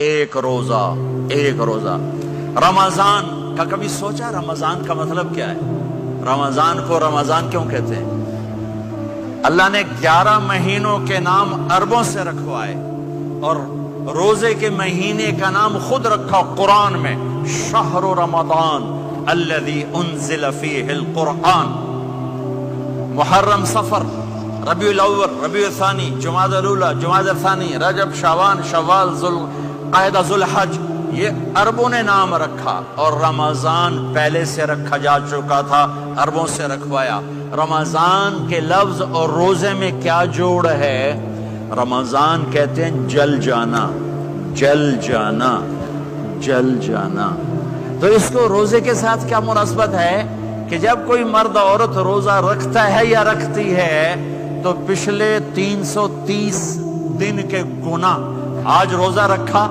ایک روزہ رمضان کا کبھی سوچا رمضان کا مطلب کیا ہے؟ رمضان کو رمضان کیوں کہتے ہیں؟ اللہ نے 11 مہینوں کے نام عربوں سے رکھوائے اور روزے کے مہینے کا نام خود رکھا قرآن میں، شہر رمضان الذی انزل فیہ القرآن۔ محرم، صفر، ربیع الاول، ربیع الثانی، جمادی الاولی، جمادی الثانی، رجب، شعبان، شوال، ذوالقعدہ، ذوالحج، یہ عربوں نے نام رکھا اور رمضان پہلے سے رکھا جا چکا تھا، عربوں سے رکھوایا۔ رمضان کے لفظ اور روزے میں کیا جوڑ ہے؟ رمضان کہتے ہیں جل جانا، جل جانا، جل جانا۔ تو اس کو روزے کے ساتھ کیا مناسبت ہے کہ جب کوئی مرد عورت روزہ رکھتا ہے یا رکھتی ہے تو پچھلے 330 دن کے گناہ، آج روزہ رکھا،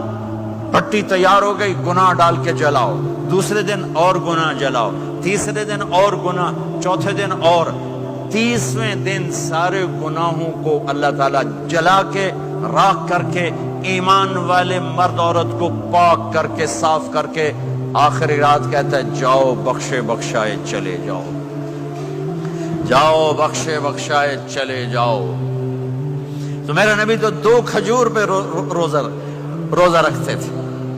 پٹی تیار ہو گئی، گناہ ڈال کے جلاؤ، دوسرے دن اور گناہ جلاؤ، تیسرے دن اور گناہ، چوتھے دن اور، 30ویں دن سارے گناہوں کو اللہ تعالیٰ جلا کے، راکھ کر کے، ایمان والے مرد عورت کو پاک کر کے، صاف کر کے، آخری رات کہتا ہے جاؤ بخشے بخشائے چلے جاؤ، جاؤ بخشے بخشائے چلے جاؤ۔ تو میرا نبی تو 2 کھجور پہ روزہ رکھتے تھے۔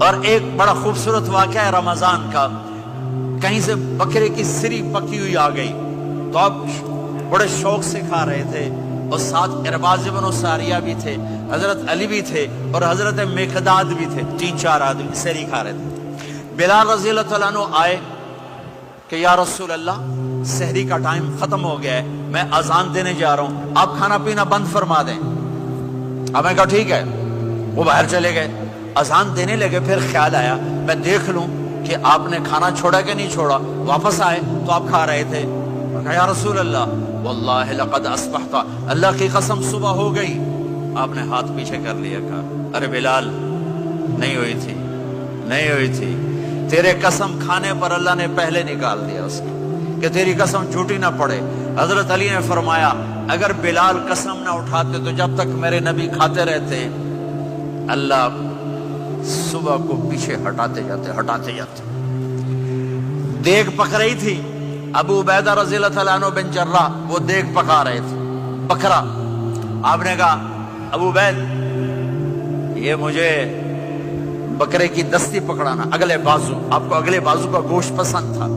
اور ایک بڑا خوبصورت واقعہ ہے رمضان کا، کہیں سے بکرے کی سری پکی ہوئی آ گئی تو اب بڑے شوق سے کھا رہے تھے، اور ساتھ ارباز بن ساریہ بھی تھے، حضرت علی بھی تھے اور حضرت مقداد بھی تھے، 3-4 آدمی سری کھا رہے تھے۔ بلال رضی اللہ عنہ آئے کہ یا رسول اللہ سحری کا ٹائم ختم ہو گیا ہے، میں اذان دینے جا رہا ہوں، آپ کھانا پینا بند فرما دیں۔ اب میں کہا ٹھیک ہے، وہ باہر چلے گئے، اذان دینے لگے، پھر خیال آیا میں دیکھ لوں کہ آپ نے کھانا چھوڑا کہ نہیں چھوڑا۔ واپس آئے تو آپ کھا رہے تھے۔ میں کہا یا رسول اللہ واللہ لقد اصبحت، اللہ کی قسم صبح ہو گئی۔ آپ نے ہاتھ پیچھے کر لیا، کہا ارے بلال نہیں ہوئی تھی، نہیں ہوئی تھی، تیرے قسم کھانے پر اللہ نے پہلے نکال دیا اس کو کہ تیری قسم جھوٹی نہ پڑے۔ حضرت علی نے فرمایا اگر بلال قسم نہ اٹھاتے تو جب تک میرے نبی کھاتے رہتے اللہ صبح کو پیچھے ہٹاتے جاتے۔ دیگ پک رہی تھی، ابو عبیدہ رضی اللہ عنہ بن جراح وہ دیگ پکا رہے تھے، بکرا۔ آپ نے کہا ابو عبید یہ مجھے بکرے کی دستی پکڑانا، اگلے بازو، آپ کو اگلے بازو کا گوشت پسند تھا،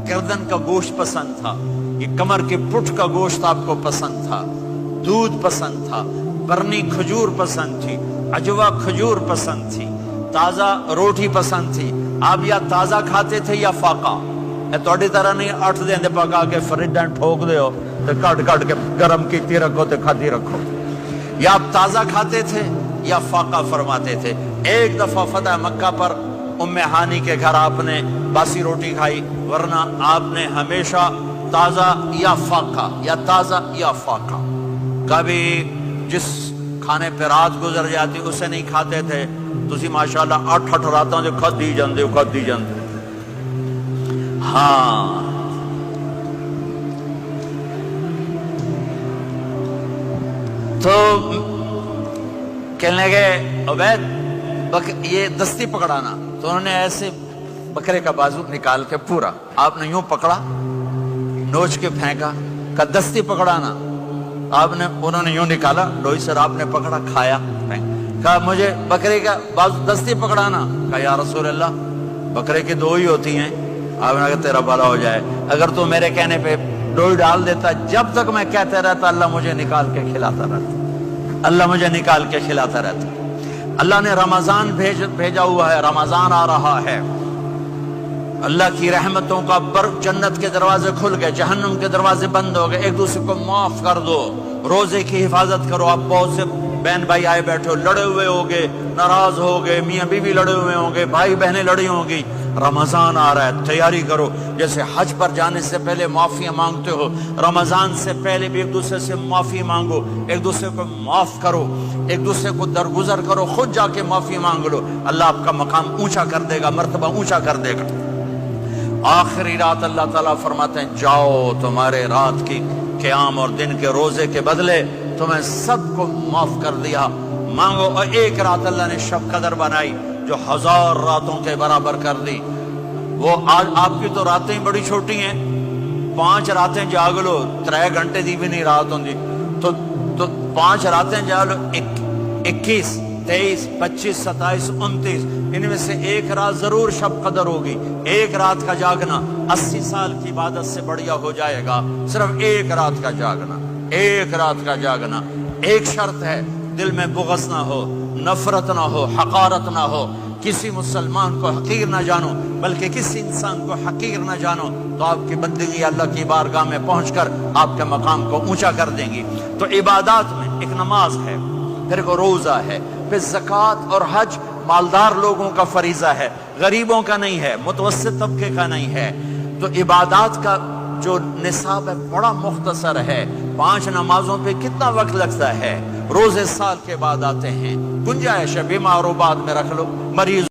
گردن کا گوشت پسند تھا، یہ کمر کے پٹھ کا گوشت آپ کو پسند تھا، دودھ پسند تھا، برنی کھجور پسند تھی، عجوا کھجور پسند تھی، تازہ روٹی پسند تھی۔ آپ یا تازہ کھاتے تھے یا فاقہ، توڑی طرح نہیں 8 دن پکا کے فریڈ ٹھوک دے ہو تو کٹ کے گرم کیتی رکھو تو کھاتی رکھو، یا آپ تازہ کھاتے تھے یا فاقہ فرماتے تھے۔ ایک دفعہ فتح مکہ پر ام ہانی کے گھر آپ نے باسی روٹی کھائی، ورنہ آپ نے ہمیشہ تازہ یا فاقہ، یا تازہ یا فاقہ، کبھی جس کھانے پہ رات گزر جاتی اسے نہیں کھاتے تھے۔ تسی ماشاءاللہ 8 راتوں جو کھدی جاندے ہاں۔ تو کہنے لگے عبید یہ دستی پکڑانا، تو انہوں نے ایسے بکرے کا بازو نکال کے پورا آپ نے یوں پکڑا، نوچ کے پھینکا، کہ دستی پکڑانا، انہوں نے یوں نکالا لوئی سر، آپ نے پکڑا، کھایا، کہا مجھے بکرے کا بازو دستی پکڑانا۔ کہا یا رسول اللہ بکرے کی 2 ہی ہوتی ہیں۔ آپ نے کہا تیرا بھلا ہو جائے، اگر تو میرے کہنے پہ ڈوئی ڈال دیتا، جب تک میں کہتے رہتا اللہ مجھے نکال کے کھلاتا رہتا، اللہ مجھے نکال کے کھلاتا رہتا۔ اللہ نے رمضان بھیجا ہوا ہے، رمضان آ رہا ہے، اللہ کی رحمتوں کا جنت کے دروازے کھل گئے، جہنم کے دروازے بند ہو گئے، ایک دوسرے کو معاف کر دو، روزے کی حفاظت کرو۔ آپ بہت سے بہن بھائی آئے بیٹھے ہو، لڑے ہوئے ہوگے، ناراض ہوگے، میاں بیوی لڑے ہوئے ہوں گے، بھائی بہنیں لڑی ہوں گی۔ رمضان آ رہا ہے، تیاری کرو۔ جیسے حج پر جانے سے پہلے معافیاں مانگتے ہو، رمضان سے پہلے بھی ایک دوسرے سے معافی مانگو، ایک دوسرے کو معاف کرو، ایک دوسرے کو درگزر کرو، خود جا کے معافی مانگ لو، اللہ آپ کا مقام اونچا کر دے گا، مرتبہ اونچا کر دے گا۔ آخری رات اللہ تعالیٰ فرماتے ہیں جاؤ تمہارے رات کی قیام اور دن کے روزے کے بدلے تمہیں سب کو معاف کر دیا، مانگو۔ اور ایک رات اللہ نے شب قدر بنائی، جو 1000 راتوں کے برابر کر دی. وہ آج آپ کی تو راتیں بڑی چھوٹی ہیں, 5 راتیں جاگ لو 3 گھنٹے دی بھی نہیں رات ہوندی, تو 5 راتیں جاگ لو 21 23 25 27 29, ان میں سے ایک رات ضرور شب قدر ہوگی. ایک رات کا جاگنا 80 سال کی عبادت سے بڑھیا ہو جائے گا. صرف ایک رات کا جاگنا, ایک رات کا جاگنا. ایک شرط ہے, دل میں بغض نہ ہو, نفرت نہ ہو, حقارت نہ ہو. کسی مسلمان کو حقیر نہ جانو, بلکہ کسی انسان کو حقیر نہ جانو, تو آپ کی بندگی اللہ کی بارگاہ میں پہنچ کر آپ کے مقام کو اونچا کر دیں گی. تو عبادات میں ایک نماز ہے, پھر ایک روزہ ہے, پھر زکوٰۃ اور حج مالدار لوگوں کا فریضہ ہے, غریبوں کا نہیں ہے, متوسط طبقے کا نہیں ہے. تو عبادات کا جو نصاب ہے بڑا مختصر ہے. 5 نمازوں پہ کتنا وقت لگتا ہے؟ روزے سال کے بعد آتے ہیں. گنجائش ہے, بیمار و بعد میں رکھ لو, مریض